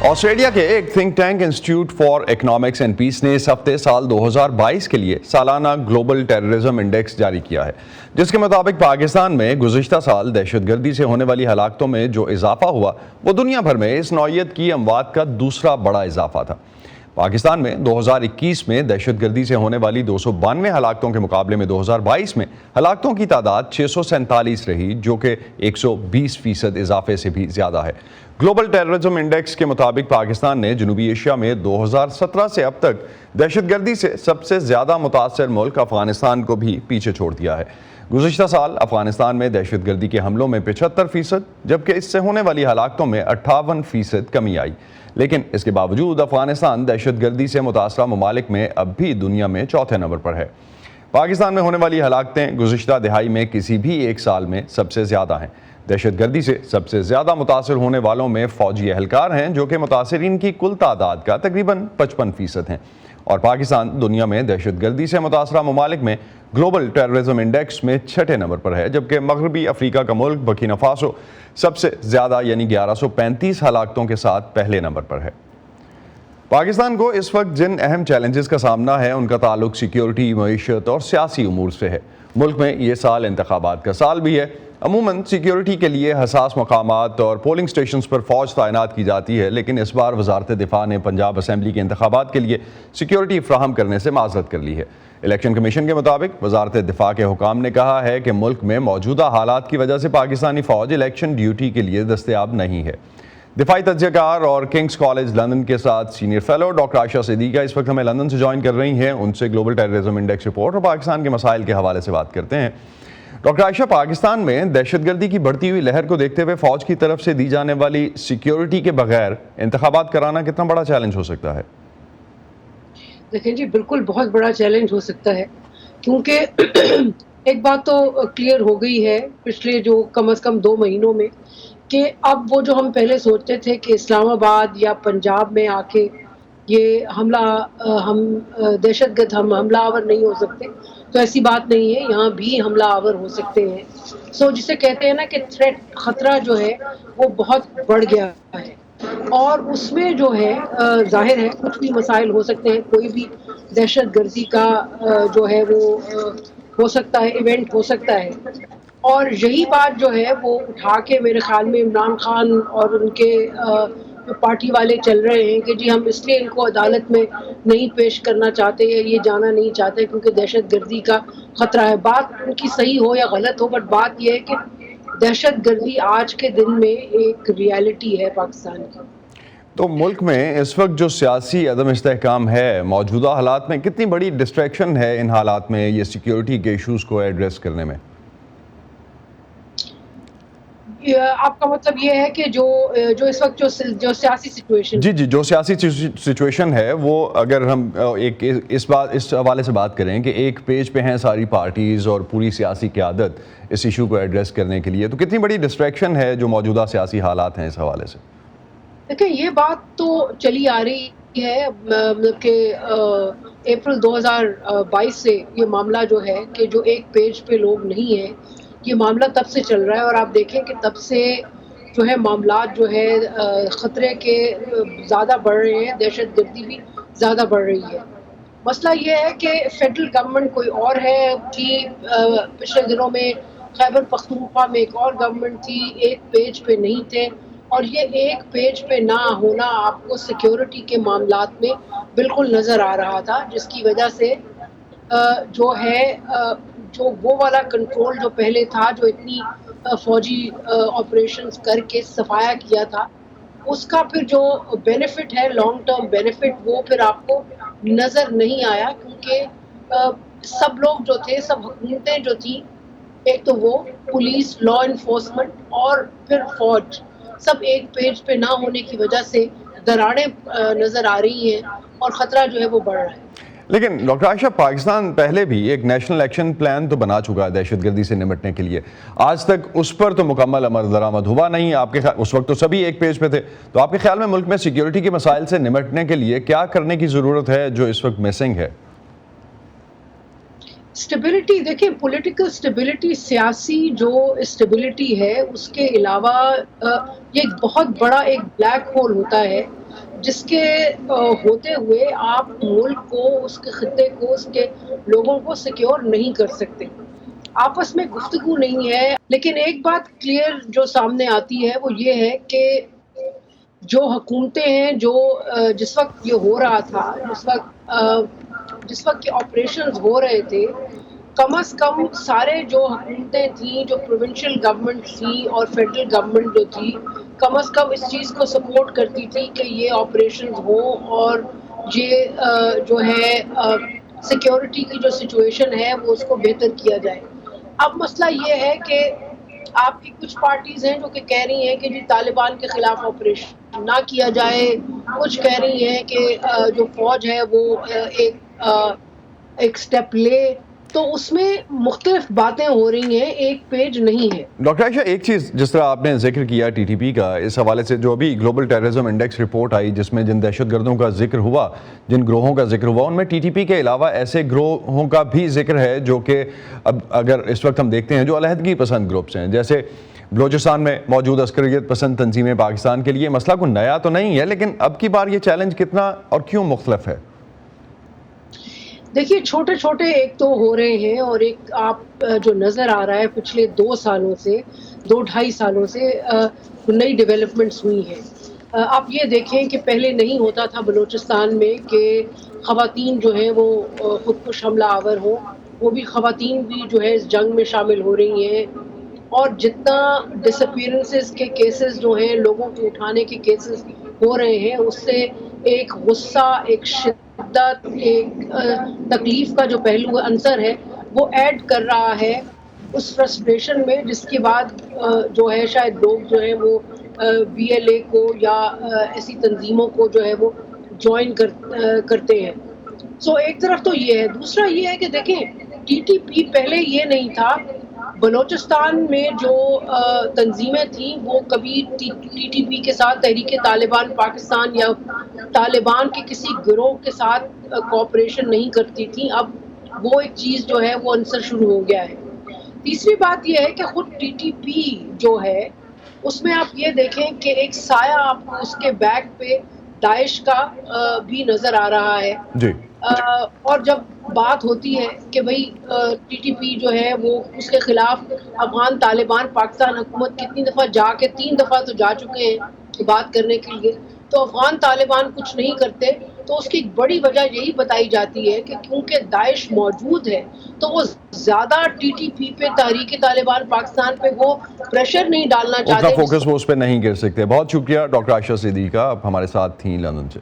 Australia کے ایک think tank institute for economics and peace نے اس ہفتے سال 2022 کے لیے سالانہ گلوبل ٹیررزم انڈیکس جاری کیا ہے، جس کے مطابق پاکستان میں گزشتہ سال دہشت گردی سے ہونے والی ہلاکتوں میں جو اضافہ ہوا وہ دنیا بھر میں اس نوعیت کی اموات کا دوسرا بڑا اضافہ تھا۔ پاکستان میں 2021 میں دہشت گردی سے ہونے والی 292 ہلاکتوں کے مقابلے میں 2022 میں ہلاکتوں کی تعداد 647 رہی، جو کہ 120% اضافے سے بھی زیادہ ہے۔ گلوبل ٹیررزم انڈیکس کے مطابق پاکستان نے جنوبی ایشیا میں 2017 سے اب تک دہشت گردی سے سب سے زیادہ متاثر ملک افغانستان کو بھی پیچھے چھوڑ دیا ہے۔ گزشتہ سال افغانستان میں دہشت گردی کے حملوں میں 75%، جبکہ اس سے ہونے والی ہلاکتوں میں 58% کمی آئی، لیکن اس کے باوجود افغانستان دہشت گردی سے متاثرہ ممالک میں اب بھی دنیا میں چوتھے نمبر پر ہے۔ پاکستان میں ہونے والی ہلاکتیں گزشتہ دہائی میں کسی بھی ایک سال میں سب سے زیادہ ہیں۔ دہشت گردی سے سب سے زیادہ متاثر ہونے والوں میں فوجی اہلکار ہیں، جو کہ متاثرین کی کل تعداد کا تقریباً 55% ہیں، اور پاکستان دنیا میں دہشت گردی سے متاثرہ ممالک میں گلوبل ٹیررزم انڈیکس میں چھٹے نمبر پر ہے، جبکہ مغربی افریقہ کا ملک برکینا فاسو سب سے زیادہ یعنی 1135 ہلاکتوں کے ساتھ پہلے نمبر پر ہے۔ پاکستان کو اس وقت جن اہم چیلنجز کا سامنا ہے ان کا تعلق سیکیورٹی، معیشت اور سیاسی امور سے ہے۔ ملک میں یہ سال انتخابات کا سال بھی ہے۔ عموماً سیکیورٹی کے لیے حساس مقامات اور پولنگ سٹیشنز پر فوج تعینات کی جاتی ہے، لیکن اس بار وزارت دفاع نے پنجاب اسمبلی کے انتخابات کے لیے سیکیورٹی فراہم کرنے سے معذرت کر لی ہے۔ الیکشن کمیشن کے مطابق وزارت دفاع کے حکام نے کہا ہے کہ ملک میں موجودہ حالات کی وجہ سے پاکستانی فوج الیکشن ڈیوٹی کے لیے دستیاب نہیں ہے۔ دفاعی تجزیہ کار اور کنگز کالج لندن کے ساتھ سینئر فیلو ڈاکٹر عائشہ صدیقہ اس وقت ہمیں لندن سے جوائن کر رہی ہیں۔ ان سے گلوبل ٹیررزم انڈیکس رپورٹ اور پاکستان کے مسائل کے حوالے سے بات کرتے ہیں۔ ڈاکٹر عائشہ، پاکستان میں دہشت گردی کی بڑھتی ہوئی لہر کو دیکھتے ہوئے فوج کی طرف سے دی جانے والی سیکیورٹی کے بغیر انتخابات کرانا کتنا بڑا چیلنج ہو سکتا ہے؟ دیکھیں جی، بالکل بہت بڑا چیلنج ہو سکتا ہے، کیونکہ ایک بات تو کلیئر ہو گئی ہے پچھلے جو کم از کم 2 مہینوں میں، کہ اب وہ جو ہم پہلے سوچتے تھے کہ اسلام آباد یا پنجاب میں آ کے یہ ہم دہشت گرد حملہ آور نہیں ہو سکتے، تو ایسی بات نہیں ہے، یہاں بھی حملہ آور ہو سکتے ہیں۔ جسے کہتے ہیں نا کہ تھریٹ، خطرہ جو ہے وہ بہت بڑھ گیا ہے، اور اس میں جو ہے ظاہر ہے کچھ بھی مسائل ہو سکتے ہیں، کوئی بھی دہشت گردی کا جو ہے وہ ہو سکتا ہے، ایونٹ ہو سکتا ہے، اور یہی بات جو ہے وہ اٹھا کے میرے خیال میں عمران خان اور ان کے پارٹی والے چل رہے ہیں کہ جی ہم اس لیے ان کو عدالت میں نہیں پیش کرنا چاہتے یا یہ جانا نہیں چاہتے کیونکہ دہشت گردی کا خطرہ ہے۔ بات ان کی صحیح ہو یا غلط ہو، بٹ بات یہ ہے کہ دہشت گردی آج کے دن میں ایک ریالٹی ہے پاکستان کی۔ تو ملک میں اس وقت جو سیاسی عدم استحکام ہے، موجودہ حالات میں کتنی بڑی ڈسٹریکشن ہے ان حالات میں یہ سیکیورٹی کے ایشوز کو ایڈریس کرنے میں؟ آپ کا مطلب یہ ہے کہ جو اس وقت جو سیاسی سچویشن جی جو سیاسی سچویشن ہے، وہ اگر ہم اس حوالے سے بات کریں کہ ایک پیج پہ ہیں ساری پارٹیز اور پوری سیاسی قیادت اس ایشو کو ایڈریس کرنے کے لیے، تو کتنی بڑی ڈسٹریکشن ہے جو موجودہ سیاسی حالات ہیں اس حوالے سے؟ دیکھیں، یہ بات تو چلی آ رہی ہے، مطلب کہ اپریل 2022 سے یہ معاملہ جو ہے کہ جو ایک پیج پہ لوگ نہیں ہیں، یہ معاملہ تب سے چل رہا ہے، اور آپ دیکھیں کہ تب سے جو ہے معاملات جو ہے خطرے کے زیادہ بڑھ رہے ہیں، دہشت گردی بھی زیادہ بڑھ رہی ہے۔ مسئلہ یہ ہے کہ فیڈرل گورنمنٹ کوئی اور ہے کہ پچھلے دنوں میں خیبر پختونخوا میں ایک اور گورنمنٹ تھی، ایک پیج پہ نہیں تھے، اور یہ ایک پیج پہ نہ ہونا آپ کو سیکیورٹی کے معاملات میں بالکل نظر آ رہا تھا، جس کی وجہ سے جو ہے جو وہ والا کنٹرول جو پہلے تھا، جو اتنی فوجی آپریشنز کر کے صفایا کیا تھا، اس کا پھر جو بینیفٹ ہے، لانگ ٹرم بینیفٹ، وہ پھر آپ کو نظر نہیں آیا، کیونکہ سب لوگ جو تھے، سب حکومتیں جو تھیں، ایک تو وہ پولیس، لا انفورسمنٹ اور پھر فوج، سب ایک پیج پہ نہ ہونے کی وجہ سے دراڑیں نظر آ رہی ہیں اور خطرہ جو ہے وہ بڑھ رہا ہے۔ لیکن ڈاکٹر عائشہ، پاکستان پہلے بھی ایک نیشنل ایکشن پلان تو بنا چکا ہے دہشت گردی سے نمٹنے کے لیے، آج تک اس پر تو مکمل عمل درآمد ہوا نہیں۔ آپ کے اس وقت تو سبھی ایک پیج پہ تھے، تو آپ کے خیال میں ملک میں سیکیورٹی کے مسائل سے نمٹنے کے لیے کیا کرنے کی ضرورت ہے جو اس وقت مسنگ ہے؟ اسٹیبلٹی، دیکھیں پولیٹیکل اسٹیبلٹی، سیاسی جو اسٹیبلٹی ہے، اس کے علاوہ یہ ایک بہت بڑا ایک بلیک ہول ہوتا ہے جس کے ہوتے ہوئے آپ ملک کو، اس کے خطے کو، اس کے لوگوں کو سیکیور نہیں کر سکتے. آپس میں گفتگو نہیں ہے. لیکن ایک بات کلیئر جو سامنے آتی ہے وہ یہ ہے کہ جو حکومتیں ہیں، جو جس وقت یہ ہو رہا تھا، جس وقت یہ آپریشنز ہو رہے تھے، کم از کم سارے جو حکومتیں تھیں، جو پروونشل گورنمنٹ تھی اور فیڈرل گورنمنٹ جو تھی، کم از کم اس چیز کو سپورٹ کرتی تھی کہ یہ آپریشنز ہوں اور یہ جو ہے سیکیورٹی کی جو سچویشن ہے وہ اس کو بہتر کیا جائے. اب مسئلہ یہ ہے کہ آپ کی کچھ پارٹیز ہیں جو کہ کہہ رہی ہیں کہ جی طالبان کے خلاف آپریشن نہ کیا جائے، کچھ کہہ رہی ہیں کہ جو فوج ہے وہ ایک سٹیپ لے. تو اس میں مختلف باتیں ہو رہی ہیں، ایک پیج نہیں ہے. ڈاکٹر عائشہ، ایک چیز جس طرح آپ نے ذکر کیا ٹی ٹی پی کا، اس حوالے سے جو ابھی گلوبل ٹیررزم انڈیکس رپورٹ آئی جس میں جن دہشت گردوں کا ذکر ہوا، جن گروہوں کا ذکر ہوا، ان میں ٹی ٹی پی کے علاوہ ایسے گروہوں کا بھی ذکر ہے جو کہ اب اگر اس وقت ہم دیکھتے ہیں جو علیحدگی پسند گروپس ہیں، جیسے بلوچستان میں موجود عسکریت پسند تنظیمیں پاکستان کے لیے مسئلہ کوئی نیا تو نہیں ہے، لیکن اب کی بار یہ چیلنج کتنا اور کیوں مختلف ہے؟ دیکھیے چھوٹے چھوٹے ایک تو ہو رہے ہیں، اور ایک آپ جو نظر آ رہا ہے پچھلے 2-2.5 سالوں سے نئی ڈیولپمنٹس ہوئی ہیں. آپ یہ دیکھیں کہ پہلے نہیں ہوتا تھا بلوچستان میں کہ خواتین جو ہیں وہ خودکش حملہ آور ہوں. وہ بھی خواتین بھی جو ہے اس جنگ میں شامل ہو رہی ہیں، اور جتنا ڈس اپیئرنسز کے کیسز جو ہیں، لوگوں کو اٹھانے کے کیسز ہو رہے ہیں، اس سے ایک غصہ، ایک شدت، ایک تکلیف کا جو پہلو عنصر ہے وہ ایڈ کر رہا ہے اس فرسٹریشن میں، جس کے بعد جو ہے شاید لوگ جو ہے وہ بی ایل اے کو یا ایسی تنظیموں کو جو ہے وہ جوائن کرتے ہیں. سو ایک طرف تو یہ ہے. دوسرا یہ ہے کہ دیکھیں ٹی ٹی پی پہلے یہ نہیں تھا. بلوچستان میں جو تنظیمیں تھیں وہ کبھی ٹی ٹی پی کے ساتھ، تحریک طالبان پاکستان یا طالبان کے کسی گروہ کے ساتھ کوآپریشن نہیں کرتی تھیں. اب وہ ایک چیز جو ہے وہ عنصر شروع ہو گیا ہے. تیسری بات یہ ہے کہ خود ٹی ٹی پی جو ہے اس میں آپ یہ دیکھیں کہ ایک سایہ آپ کو اس کے بیک پہ داعش کا بھی نظر آ رہا ہے. جی. اور جب بات ہوتی ہے کہ بھئی ٹی ٹی پی جو ہے وہ اس کے خلاف افغان طالبان پاکستان حکومت کتنی دفعہ جا کے 3 دفعہ تو جا چکے ہیں بات کرنے کے لیے، تو افغان طالبان کچھ نہیں کرتے. تو اس کی بڑی وجہ یہی بتائی جاتی ہے کہ کیونکہ داعش موجود ہے تو وہ زیادہ ٹی ٹی پی پہ، تحریک طالبان پاکستان پہ وہ پریشر نہیں ڈالنا چاہتے. ان کا فوکس وہ اس پہ نہیں گر سکتے. بہت شکریہ ڈاکٹر عائشہ صدیقہ، آپ ہمارے ساتھ تھیں لندن سے.